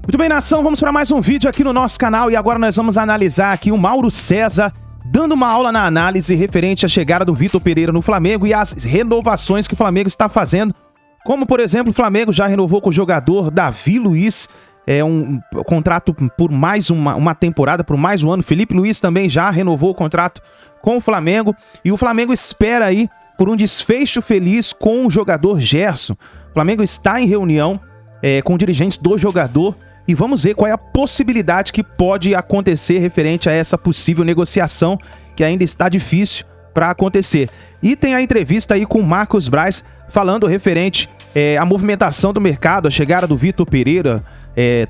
Muito bem, nação, vamos para mais um vídeo aqui no nosso canal e agora nós vamos analisar aqui o Mauro César dando uma aula na análise referente à chegada do Vitor Pereira no Flamengo e as renovações que o Flamengo está fazendo. Como, por exemplo, o Flamengo já renovou com o jogador Davi Luiz, um contrato por mais uma temporada, por mais um ano. Felipe Luiz também já renovou o contrato com o Flamengo e o Flamengo espera aí por um desfecho feliz com o jogador Gerson. O Flamengo está em reunião com dirigentes do jogador e vamos ver qual é a possibilidade que pode acontecer referente a essa possível negociação que ainda está difícil para acontecer. E tem a entrevista aí com o Marcos Braz falando referente à movimentação do mercado, a chegada do Vitor Pereira,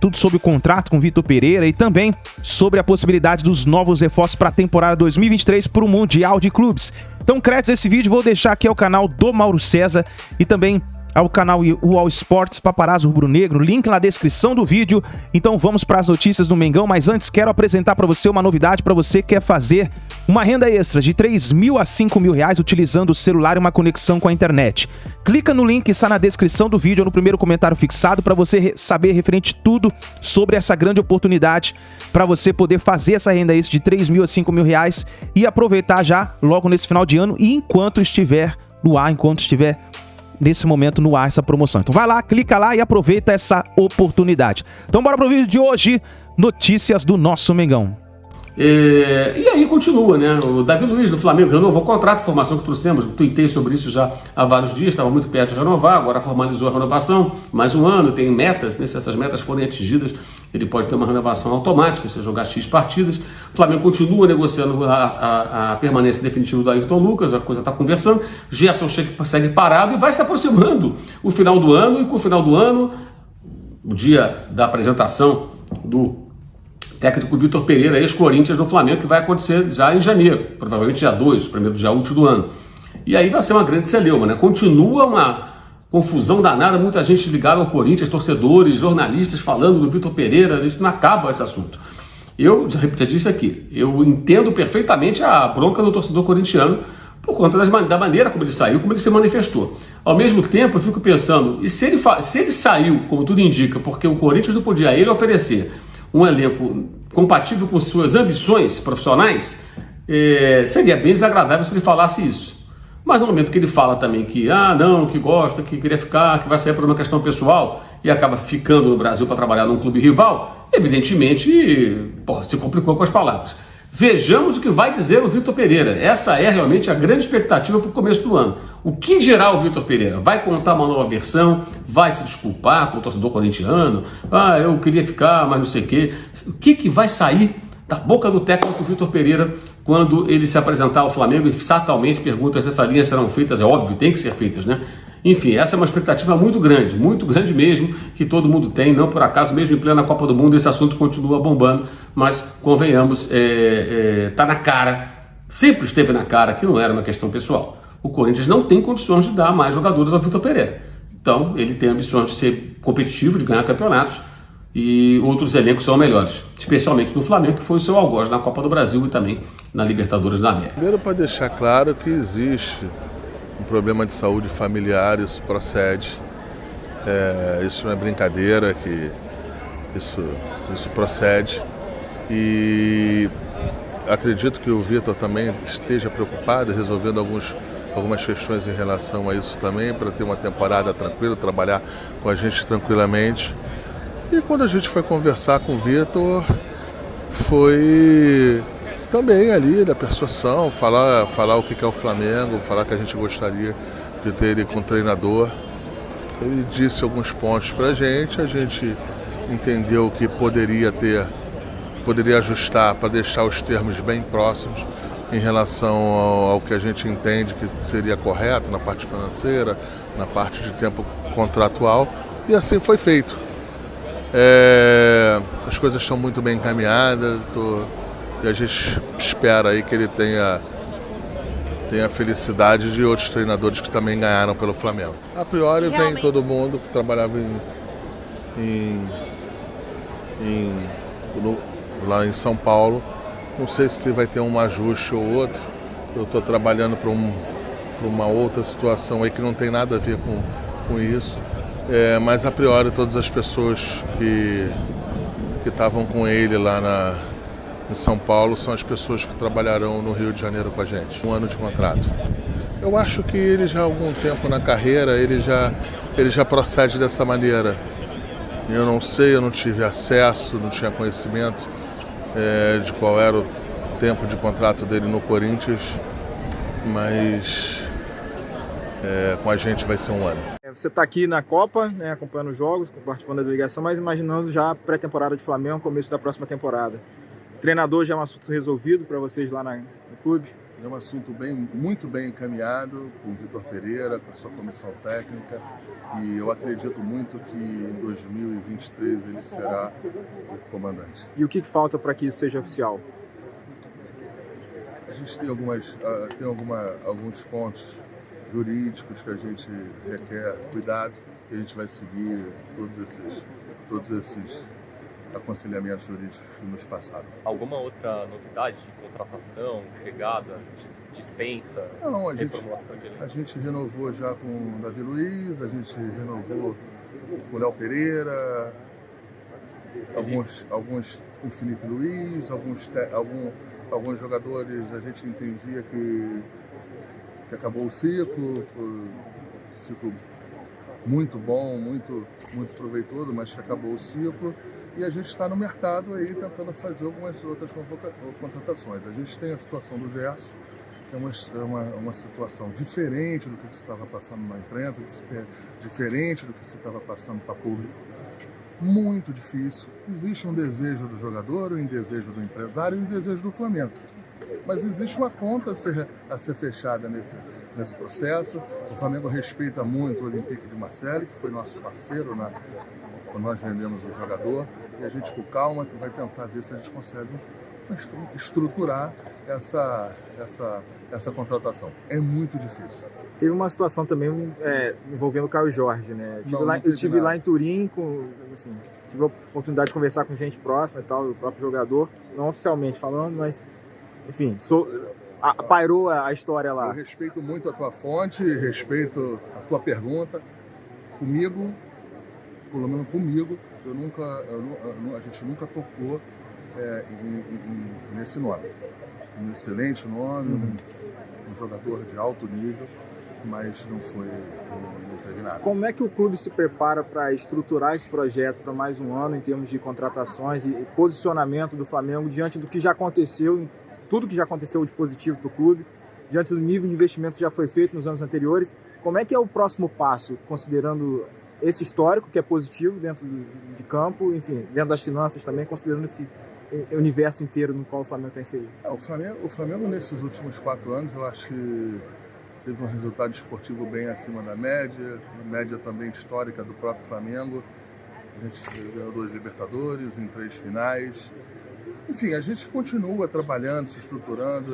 tudo sobre o contrato com o Vitor Pereira e também sobre a possibilidade dos novos reforços para a temporada 2023 para o Mundial de Clubes. Então, créditos a esse vídeo, vou deixar aqui ao canal do Mauro César e também ao canal UOL Esportes Paparazzo Rubro-Negro, link na descrição do vídeo. Então vamos para as notícias do Mengão, mas antes quero apresentar para você uma novidade para você que quer fazer uma renda extra de R$3.000 a R$5.000 utilizando o celular e uma conexão com a internet. Clica no link que está na descrição do vídeo ou no primeiro comentário fixado para você saber referente tudo sobre essa grande oportunidade para você poder fazer essa renda extra de R$3.000 a R$5.000 e aproveitar já logo nesse final de ano e enquanto estiver no ar, enquanto estiver nesse momento no ar essa promoção. Então vai lá, clica lá e aproveita essa oportunidade. Então bora pro vídeo de hoje, notícias do nosso Mengão. E aí continua, né? O Davi Luiz do Flamengo renovou o contrato, informação que trouxemos, tuitei sobre isso já há vários dias, estava muito perto de renovar, agora formalizou a renovação, mais um ano, tem metas, né? Se essas metas forem atingidas, ele pode ter uma renovação automática, se jogar X partidas. O Flamengo continua negociando a permanência definitiva do Ayrton Lucas, a coisa está conversando, Gerson segue parado e vai se aproximando o final do ano, e com o final do ano, o dia da apresentação do técnico Vitor Pereira, ex-Corinthians do Flamengo, que vai acontecer já em janeiro, provavelmente dia 2, primeiro dia útil do ano. E aí vai ser uma grande celeuma, né? Continua uma confusão danada, muita gente ligada ao Corinthians, torcedores, jornalistas falando do Vitor Pereira, isso não acaba esse assunto. Eu já disse aqui, eu entendo perfeitamente a bronca do torcedor corintiano por conta da maneira como ele saiu, como ele se manifestou. Ao mesmo tempo, eu fico pensando, e se ele saiu, como tudo indica, porque o Corinthians não podia a ele oferecer um elenco compatível com suas ambições profissionais, seria bem desagradável se ele falasse isso. Mas no momento que ele fala também que, não, que gosta, que queria ficar, que vai sair por uma questão pessoal e acaba ficando no Brasil para trabalhar num clube rival, evidentemente, se complicou com as palavras. Vejamos o que vai dizer o Vitor Pereira. Essa é realmente a grande expectativa para o começo do ano. O que dirá o Vitor Pereira? Vai contar uma nova versão? Vai se desculpar com o torcedor corintiano? Eu queria ficar, mas não sei o quê. O que vai sair da boca do técnico Vitor Pereira quando ele se apresentar ao Flamengo e fatalmente perguntas dessa linha serão feitas? É óbvio, tem que ser feitas, né? Enfim, essa é uma expectativa muito grande mesmo, que todo mundo tem, não por acaso, mesmo em plena Copa do Mundo, esse assunto continua bombando, mas convenhamos, tá na cara, sempre esteve na cara que não era uma questão pessoal. O Corinthians não tem condições de dar mais jogadores ao Vitor Pereira. Então, ele tem ambições de ser competitivo, de ganhar campeonatos, e outros elencos são melhores, especialmente no Flamengo, que foi o seu algoz na Copa do Brasil e também na Libertadores da América. Primeiro, para deixar claro que existe um problema de saúde familiar, isso procede, isso não é brincadeira, que isso procede, e acredito que o Vitor também esteja preocupado, resolvendo algumas questões em relação a isso também, para ter uma temporada tranquila, trabalhar com a gente tranquilamente. E quando a gente foi conversar com o Vitor, foi também ali da persuasão, falar o que é o Flamengo, falar que a gente gostaria de ter ele como treinador. Ele disse alguns pontos para a gente entendeu que poderia ajustar para deixar os termos bem próximos em relação ao que a gente entende que seria correto na parte financeira, na parte de tempo contratual, e assim foi feito. As coisas estão muito bem encaminhadas e a gente espera aí que ele tenha a felicidade de outros treinadores que também ganharam pelo Flamengo. A priori vem todo mundo que trabalhava lá em São Paulo. Não sei se vai ter um ajuste ou outro. Eu estou trabalhando para uma outra situação aí que não tem nada a ver com isso. Mas a priori todas as pessoas que que estavam com ele lá em São Paulo são as pessoas que trabalharão no Rio de Janeiro com a gente. 1 ano de contrato. Eu acho que ele já há algum tempo na carreira, ele já procede dessa maneira. Eu não sei, eu não tive acesso, não tinha conhecimento de qual era o tempo de contrato dele no Corinthians, mas com a gente vai ser 1 ano. Você está aqui na Copa, né, acompanhando os jogos, participando da delegação, mas imaginando já a pré-temporada de Flamengo, começo da próxima temporada. O treinador já é um assunto resolvido para vocês lá no clube? É um assunto muito bem encaminhado com o Vitor Pereira, com a sua comissão técnica, e eu acredito muito que em 2023 ele será o comandante. E o que falta para que isso seja oficial? A gente tem alguns pontos jurídicos que a gente requer cuidado, que a gente vai seguir todos esses aconselhamentos jurídicos que nos passaram. Alguma outra novidade de contratação, chegada, dispensa, reformulação de elenco? A gente renovou já com o Davi Luiz, a gente renovou com o Léo Pereira, alguns com o Felipe Luiz, alguns jogadores a gente entendia que acabou o ciclo muito bom, muito proveitoso, mas que acabou o ciclo. E a gente está no mercado aí tentando fazer algumas outras contratações. A gente tem a situação do Gerson, que é uma situação diferente do que se estava passando na imprensa, diferente do que se estava passando para o público. Muito difícil. Existe um desejo do jogador, um desejo do empresário e um desejo do Flamengo. Mas existe uma conta a ser fechada nesse processo. O Flamengo respeita muito o Olympique de Marseille, que foi nosso parceiro quando nós vendemos o jogador, e a gente com calma que vai tentar ver se a gente consegue estruturar essa contratação. É muito difícil. Teve uma situação também envolvendo o Caio Jorge, né? Eu tive lá em Turim, tive a oportunidade de conversar com gente próxima e tal, o próprio jogador, não oficialmente falando, mas enfim, pairou a história lá. Eu respeito muito a tua fonte, respeito a tua pergunta. Comigo, pelo menos comigo, a gente nunca tocou nesse nome. Um excelente nome, um jogador de alto nível, mas não teve nada. Como é que o clube se prepara para estruturar esse projeto para mais um ano em termos de contratações e posicionamento do Flamengo diante do que já aconteceu, tudo que já aconteceu de positivo para o clube, diante do nível de investimento que já foi feito nos anos anteriores? Como é que é o próximo passo, considerando esse histórico, que é positivo dentro de campo, enfim, dentro das finanças também, considerando esse universo inteiro no qual o Flamengo está inserido? O Flamengo, nesses últimos 4 anos, eu acho que teve um resultado esportivo bem acima da média também histórica do próprio Flamengo. A gente ganhou 2 Libertadores em 3 finais. Enfim, a gente continua trabalhando, se estruturando,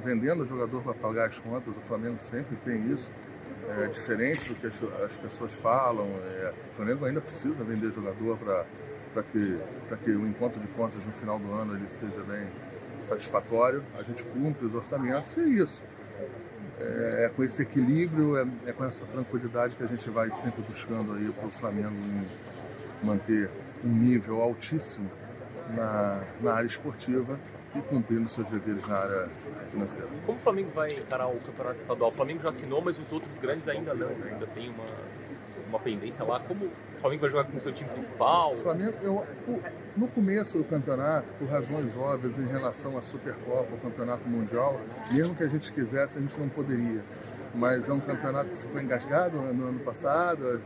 vendendo o jogador para pagar as contas. O Flamengo sempre tem isso. Diferente do que as pessoas falam. O Flamengo ainda precisa vender jogador para que o encontro de contas no final do ano ele seja bem satisfatório. A gente cumpre os orçamentos e é isso. É com esse equilíbrio, é com essa tranquilidade que a gente vai sempre buscando aí para o Flamengo manter um nível altíssimo na área esportiva e cumprindo seus deveres na área financeira. Como o Flamengo vai encarar o campeonato estadual? O Flamengo já assinou, mas os outros grandes ainda não, né? Ainda tem uma pendência lá. Como o Flamengo vai jogar com o seu time principal? O Flamengo, no começo do campeonato, por razões óbvias em relação à Supercopa, ao Campeonato Mundial, mesmo que a gente quisesse, a gente não poderia. Mas é um campeonato que ficou engasgado no ano passado.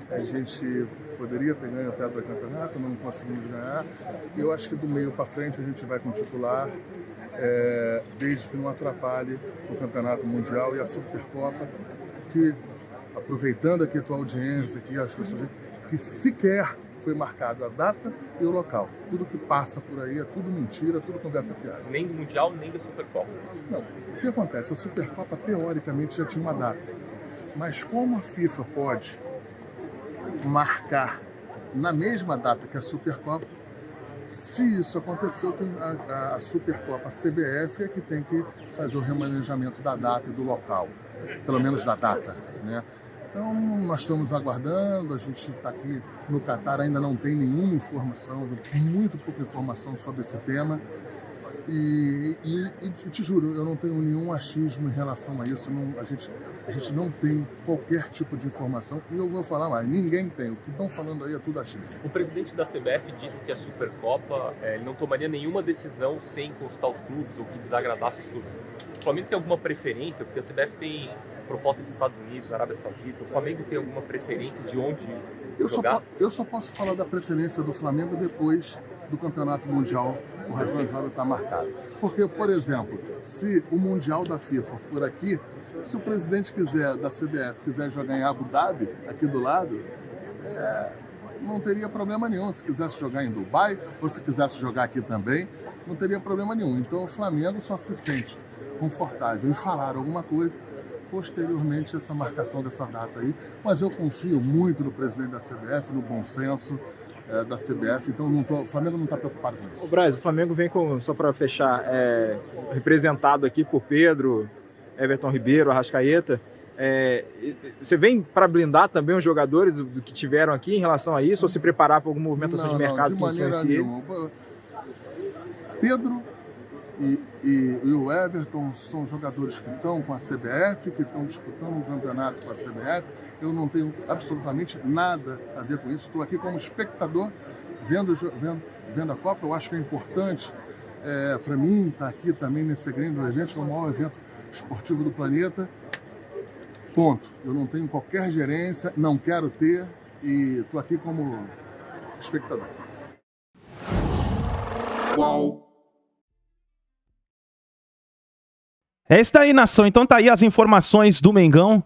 A gente poderia ter ganho até do campeonato, não conseguimos ganhar. E eu acho que do meio para frente a gente vai com o titular, desde que não atrapalhe o Campeonato Mundial e a Supercopa, que, aproveitando aqui a tua audiência, aqui as pessoas, que sequer foi marcado a data e o local. Tudo que passa por aí é tudo mentira, tudo conversa fiada. Nem do Mundial, nem da Supercopa. Não. O que acontece? A Supercopa, teoricamente, já tinha uma data. Mas como a FIFA pode marcar na mesma data que a Supercopa, se isso aconteceu, a Supercopa, a CBF é que tem que fazer o remanejamento da data e do local, pelo menos da data, né? Então, nós estamos aguardando, a gente está aqui no Catar, ainda não tem nenhuma informação, muito pouca informação sobre esse tema. E te juro, eu não tenho nenhum achismo em relação a isso, a gente não tem qualquer tipo de informação, e eu vou falar mais, ninguém tem, o que estão falando aí é tudo achismo. O presidente da CBF disse que a Supercopa ele não tomaria nenhuma decisão sem consultar os clubes ou que desagradasse os clubes. O Flamengo tem alguma preferência? Porque a CBF tem proposta dos Estados Unidos, Arábia Saudita. O Flamengo tem alguma preferência de onde jogar? Eu só posso falar da preferência do Flamengo depois do Campeonato Mundial, o Razoável está marcado. Porque, por exemplo, se o Mundial da FIFA for aqui, se o presidente da CBF quiser jogar em Abu Dhabi, aqui do lado, não teria problema nenhum. Se quisesse jogar em Dubai, ou se quisesse jogar aqui também, não teria problema nenhum. Então o Flamengo só se sente confortável em falar alguma coisa posteriormente essa marcação dessa data aí. Mas eu confio muito no presidente da CBF, no bom senso da CBF, então o Flamengo não está preocupado com isso. O Braz, o Flamengo vem só para fechar, representado aqui por Pedro, Everton Ribeiro, Arrascaeta. Você vem para blindar também os jogadores do que tiveram aqui em relação a isso, ou se preparar para alguma movimentação de mercado que influencie? Pedro e o Everton são jogadores que estão com a CBF, que estão disputando um campeonato com a CBF. Eu não tenho absolutamente nada a ver com isso. Estou aqui como espectador, vendo a Copa. Eu acho que é importante para mim estar aqui também nesse grande evento, que é o maior evento esportivo do planeta. Ponto. Eu não tenho qualquer gerência, não quero ter, e estou aqui como espectador. Qual? É isso daí, nação. Então tá aí as informações do Mengão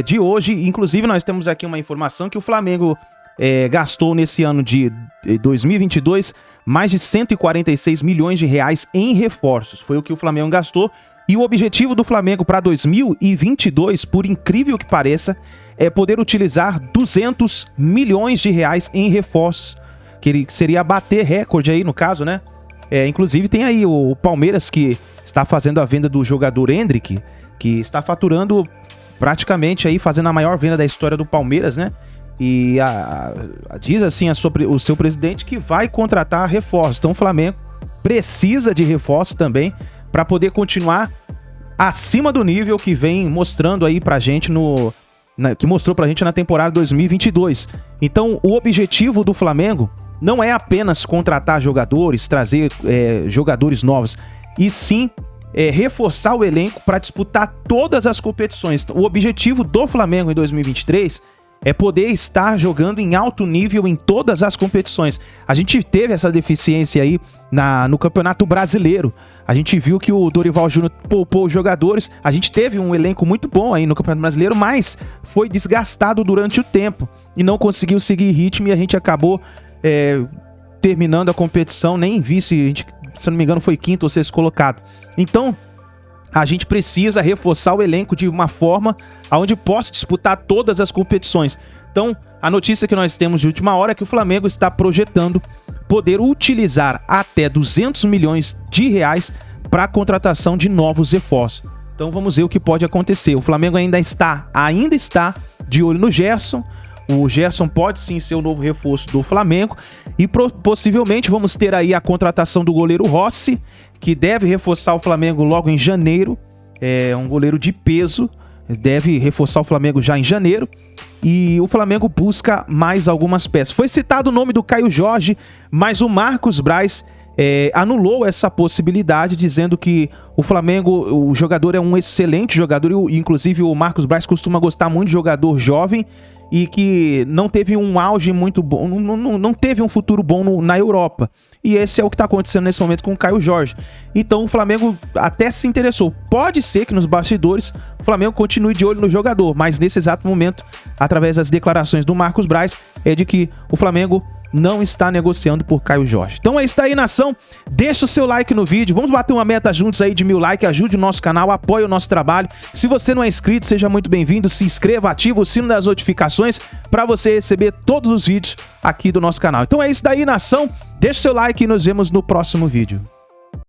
de hoje. Inclusive, nós temos aqui uma informação que o Flamengo gastou nesse ano de 2022 mais de 146 milhões de reais em reforços. Foi o que o Flamengo gastou. E o objetivo do Flamengo para 2022, por incrível que pareça, é poder utilizar 200 milhões de reais em reforços. Que seria bater recorde aí, no caso, né? Inclusive tem aí o Palmeiras, que está fazendo a venda do jogador Endrick, que está faturando praticamente aí, fazendo a maior venda da história do Palmeiras, né? E diz assim sobre o seu presidente que vai contratar reforços. Então o Flamengo precisa de reforços também para poder continuar acima do nível que vem mostrando aí pra gente que mostrou pra gente na temporada 2022. Então o objetivo do Flamengo não é apenas contratar jogadores, trazer jogadores novos, e sim reforçar o elenco para disputar todas as competições. O objetivo do Flamengo em 2023 é poder estar jogando em alto nível em todas as competições. A gente teve essa deficiência aí no Campeonato Brasileiro. A gente viu que o Dorival Júnior poupou os jogadores. A gente teve um elenco muito bom aí no Campeonato Brasileiro, mas foi desgastado durante o tempo e não conseguiu seguir ritmo, e a gente acabou terminando a competição, nem vice, se eu não me engano foi quinto ou sexto colocado. Então a gente precisa reforçar o elenco de uma forma onde possa disputar todas as competições. Então a notícia que nós temos de última hora é que o Flamengo está projetando poder utilizar até 200 milhões de reais para a contratação de novos reforços. Então vamos ver o que pode acontecer. O Flamengo ainda está de olho no Gerson. O Gerson pode sim ser o novo reforço do Flamengo, e possivelmente vamos ter aí a contratação do goleiro Rossi, que deve reforçar o Flamengo logo em janeiro. É um goleiro de peso, deve reforçar o Flamengo já em janeiro, e o Flamengo busca mais algumas peças. Foi citado o nome do Caio Jorge, mas o Marcos Braz anulou essa possibilidade, dizendo que o Flamengo, o jogador é um excelente jogador, e inclusive o Marcos Braz costuma gostar muito de jogador jovem, e que não teve um auge muito bom, não teve um futuro bom na Europa. E esse é o que está acontecendo nesse momento com o Caio Jorge. Então o Flamengo até se interessou. Pode ser que nos bastidores o Flamengo continue de olho no jogador, mas nesse exato momento, através das declarações do Marcos Braz, é de que o Flamengo não está negociando por Caio Jorge. Então é isso aí, nação. Deixa o seu like no vídeo. Vamos bater uma meta juntos aí de 1000 likes. Ajude o nosso canal, apoie o nosso trabalho. Se você não é inscrito, seja muito bem-vindo. Se inscreva, ativa o sino das notificações para você receber todos os vídeos aqui do nosso canal. Então é isso daí, nação. Deixa o seu like e nos vemos no próximo vídeo.